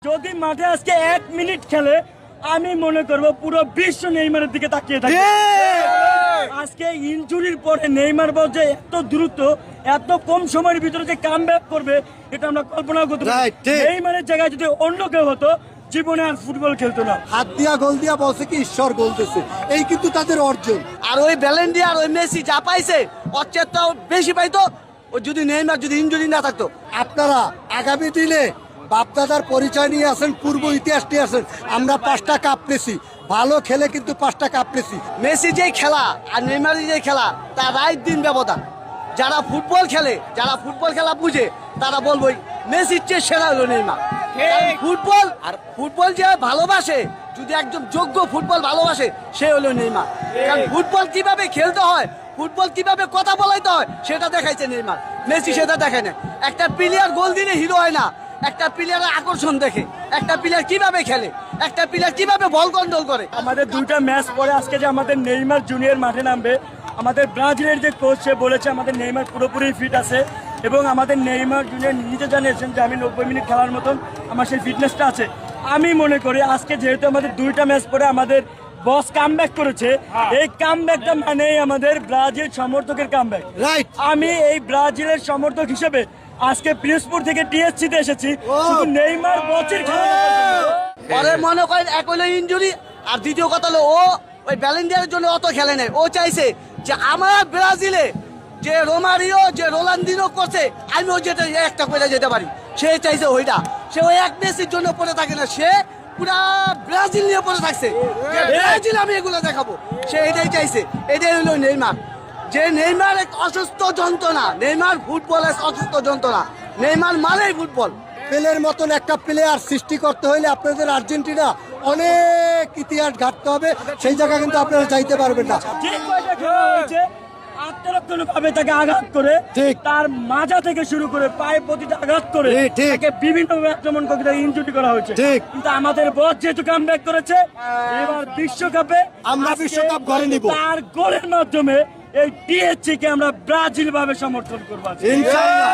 যদি মাঠে আজকে 1 মিনিট খেলে আমি মনে করব পুরো বিশ্ব নেইমারের দিকে তাকিয়ে থাকবে। আজকে ইনজুরির পরে নেইমার যে এত দ্রুত এত কম সময়ের ভিতরে যে কামব্যাক করবে এটা আমরা কল্পনা করতে পারি। নেইমারের জায়গায় যদি অন্য কেউ হতো জীবনে আর ফুটবল খেলতো না। হাত দিয়া গোল দিয়া বলছে কি ঈশ্বর গোল দিয়েছে, এই কিন্তু তাদের অর্জন। আর ওই ব্যালেন্ডি আর ওই মেসি যা পাইছে ওর চেয়ে তো বেশি পাইতো ও যদি নেইমার যদি ইনজুরি না থাকতো। আপনারা আগামী দিনে বাপদাদার পরিচয় নিয়ে আসেন, পূর্ব ইতিহাস নিয়ে আসেন। আমরা 5টা কাপ পেয়েছি, ভালো খেলে কিন্তু 5টা কাপ পেয়েছি। মেসি যেই খেলা আর নেইমারের যেই খেলা তার রাত দিন ব্যবধান। যারা ফুটবল খেলে, যারা ফুটবল খেলা বুঝে তারা বলবোই মেসির চেয়ে সেরা হলো নেইমার। ফুটবল আর ফুটবল যে ভালোবাসে, যদি একজন যোগ্য ফুটবল ভালোবাসে সে হলো নেইমার। কারণ ফুটবল কিভাবে খেলতে হয়, ফুটবল কিভাবে কথা বলাইতে হয় সেটা দেখাইছে নেইমার। মেসি সেটা দেখায় না। একটা প্লেয়ার গোল দিলে হিরো হয় না, একটা প্লেয়ারের আকর্ষণ দেখে, একটা প্লেয়ার কিভাবে খেলে, একটা প্লেয়ার কিভাবে বল কন্ট্রোল করে। আমাদের 2টা ম্যাচ পরে আজকে যে আমাদের নেইমার জুনিয়র মাঠে নামবে, আমাদের ব্রাজিলের যে কোচ সে বলেছে আমাদের নেইমার পুরোপুরি ফিট আছে এবং আমাদের নেইমার জুনিয়র নিজে জানিয়েছেন যে আমি 90 মিনিট খেলার মতন আমার সেই ফিটনেসটা আছে। আমি মনে করি আজকে যেহেতু আমাদের 2টা ম্যাচ পরে আমাদের বস কামব্যাক করেছে, এই কামব্যাকটা মানেই আমাদের ব্রাজিল সমর্থকের কামব্যাক। রাইট। আমি এই ব্রাজিলের সমর্থক হিসেবে আজকে পিরোজপুর থেকে টিএসসিতে এসেছি শুধু নেইমার বসের খেলা পরে মনে করেন এক হলো ইনজুরি, আর দ্বিতীয় কথা হলো ও ওই ব্যালেন্ডিয়ারের জন্য অত খেলে নেই। ও চাইছে যে আমার ব্রাজিলে যে রোমারিও যে রোনালদিনো করছে আমিও যেটা একটা করে যেতে পারি, সে চাইছে ওইটা। সে ওই এক মেসির জন্য পড়ে থাকে না, সে পুরা ব্রাজিল নিয়ে পড়ে থাকছে। ব্রাজিল আমি এগুলো দেখাবো, সে এটাই চাইছে। এটাই হলো নেইমার। যে নেইমার এক অসুস্থ যন্ত্রণা, নেইমার ফুটবল অসুস্থ যন্ত্রণা, নেইমার মানেই ফুটবল। পেলের মতন একটা প্লেয়ার সৃষ্টি করতে হলে আপনাদের আর্জেন্টিনা অনেক ইতিহাস ঘাটতে হবে, সেই জায়গা কিন্তু আপনারা চাইতে পারবেন না। যে কয়টা খেলা হয়েছে আত্মরক্ষণভাবে তাকে আঘাত করে, তার মাজা থেকে শুরু করে পায়ে প্রতিটা আঘাত করে তাকে বিভিন্নভাবে আক্রমণ করে তাকে ইনজুরি করা হয়েছে। কিন্তু আমাদের বস যেহেতু কামব্যাক করেছে, এবার বিশ্বকাপে আমরা বিশ্বকাপ ঘরে নিব। তার গোলের মাধ্যমে এই টিএসসি কে আমরা ব্রাজিল ভাবে সমর্থন করবো। ইনশাআল্লাহ।